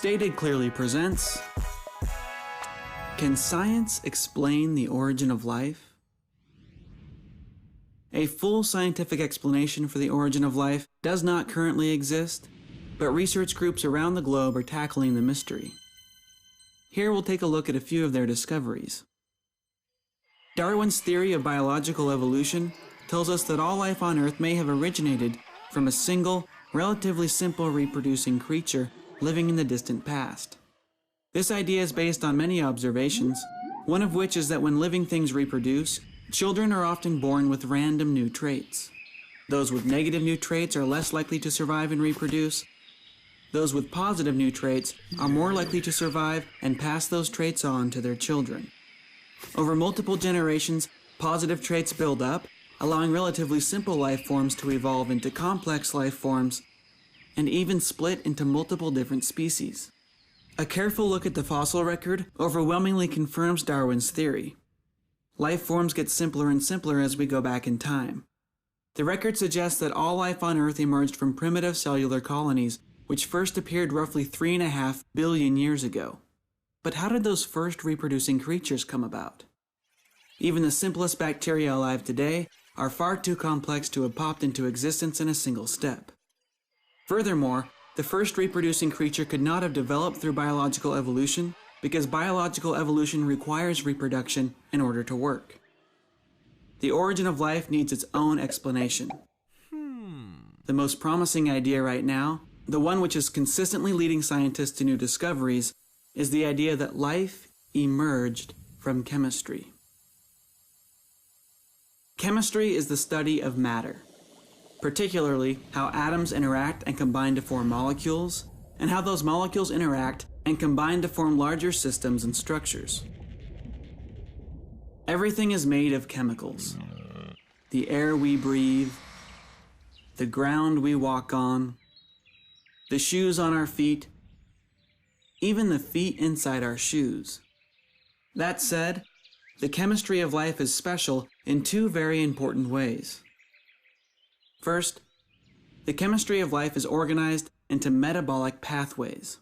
Stated Clearly presents, Can Science Explain the Origin of Life? A full scientific explanation for the origin of life does not currently exist, but research groups around the globe are tackling the mystery. Here we'll take a look at a few of their discoveries. Darwin's theory of biological evolution tells us that all life on Earth may have originated from a single, relatively simple reproducing creature living in the distant past. This idea is based on many observations, one of which is that when living things reproduce, children are often born with random new traits. Those with negative new traits are less likely to survive and reproduce. Those with positive new traits are more likely to survive and pass those traits on to their children. Over multiple generations, positive traits build up, allowing relatively simple life forms to evolve into complex life forms and even split into multiple different species. A careful look at the fossil record overwhelmingly confirms Darwin's theory. Life forms get simpler and simpler as we go back in time. The record suggests that all life on Earth emerged from primitive cellular colonies, which first appeared roughly 3.5 billion years ago. But how did those first reproducing creatures come about? Even the simplest bacteria alive today are far too complex to have popped into existence in a single step. Furthermore, the first reproducing creature could not have developed through biological evolution because biological evolution requires reproduction in order to work. The origin of life needs its own explanation. The most promising idea right now, the one which is consistently leading scientists to new discoveries, is the idea that life emerged from chemistry. Chemistry is the study of matter, particularly how atoms interact and combine to form molecules, and how those molecules interact and combine to form larger systems and structures. Everything is made of chemicals. The air we breathe, the ground we walk on, the shoes on our feet, even the feet inside our shoes. That said, the chemistry of life is special in two very important ways. First, the chemistry of life is organized into metabolic pathways.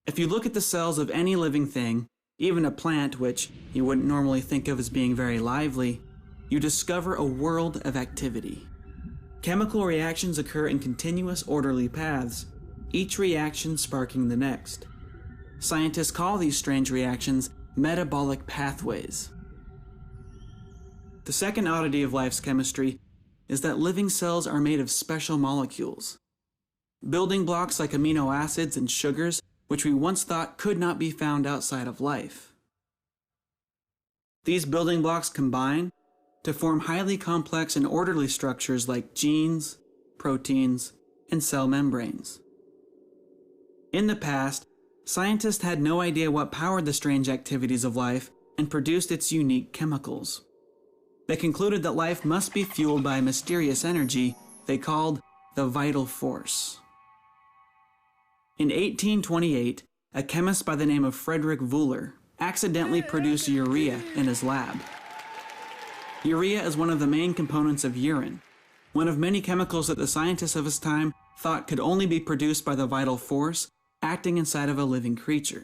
If you look at the cells of any living thing, even a plant which you wouldn't normally think of as being very lively, you discover a world of activity. Chemical reactions occur in continuous orderly paths, each reaction sparking the next. Scientists call these strange reactions metabolic pathways. The second oddity of life's chemistry is that living cells are made of special molecules. Building blocks like amino acids and sugars, which we once thought could not be found outside of life. These building blocks combine to form highly complex and orderly structures like genes, proteins, and cell membranes. In the past, scientists had no idea what powered the strange activities of life and produced its unique chemicals. They concluded that life must be fueled by a mysterious energy they called the vital force. In 1828, a chemist by the name of Frederick Wöhler accidentally produced urea in his lab. Urea is one of the main components of urine, one of many chemicals that the scientists of his time thought could only be produced by the vital force acting inside of a living creature.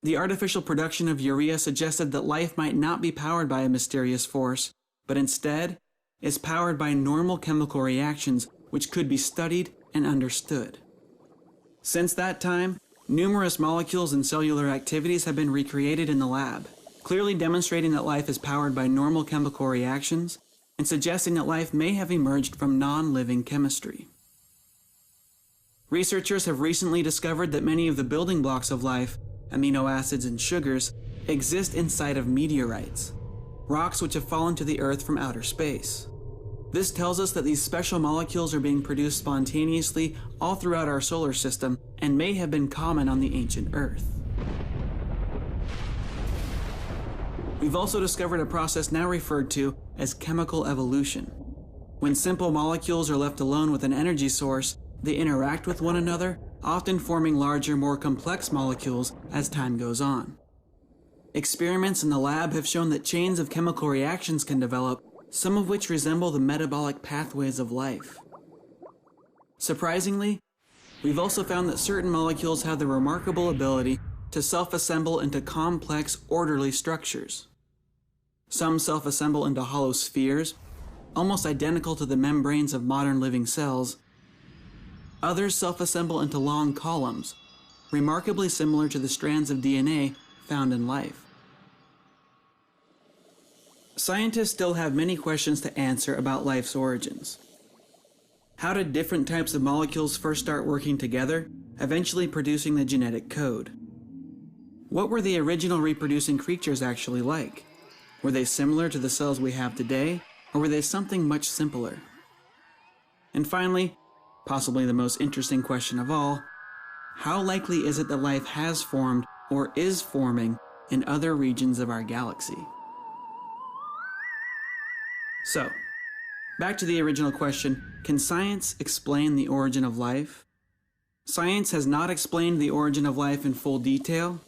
The artificial production of urea suggested that life might not be powered by a mysterious force, but instead is powered by normal chemical reactions which could be studied and understood. Since that time, numerous molecules and cellular activities have been recreated in the lab, clearly demonstrating that life is powered by normal chemical reactions and suggesting that life may have emerged from non-living chemistry. Researchers have recently discovered that many of the building blocks of life, amino acids and sugars, exist inside of meteorites, rocks which have fallen to the Earth from outer space. This tells us that these special molecules are being produced spontaneously all throughout our solar system and may have been common on the ancient Earth. We've also discovered a process now referred to as chemical evolution. When simple molecules are left alone with an energy source, they interact with one another, often forming larger, more complex molecules as time goes on. Experiments in the lab have shown that chains of chemical reactions can develop, some of which resemble the metabolic pathways of life. Surprisingly, we've also found that certain molecules have the remarkable ability to self-assemble into complex, orderly structures. Some self-assemble into hollow spheres, almost identical to the membranes of modern living cells. Others self-assemble into long columns, remarkably similar to the strands of DNA found in life. Scientists still have many questions to answer about life's origins. How did different types of molecules first start working together, eventually producing the genetic code? What were the original reproducing creatures actually like? Were they similar to the cells we have today, or were they something much simpler? And finally, possibly the most interesting question of all, how likely is it that life has formed or is forming in other regions of our galaxy? So, back to the original question, can science explain the origin of life? Science has not explained the origin of life in full detail,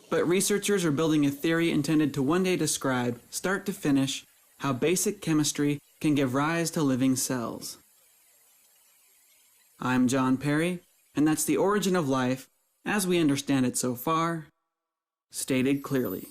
but researchers are building a theory intended to one day describe, start to finish, how basic chemistry can give rise to living cells. I'm John Perry, and that's the origin of life, as we understand it so far, stated clearly.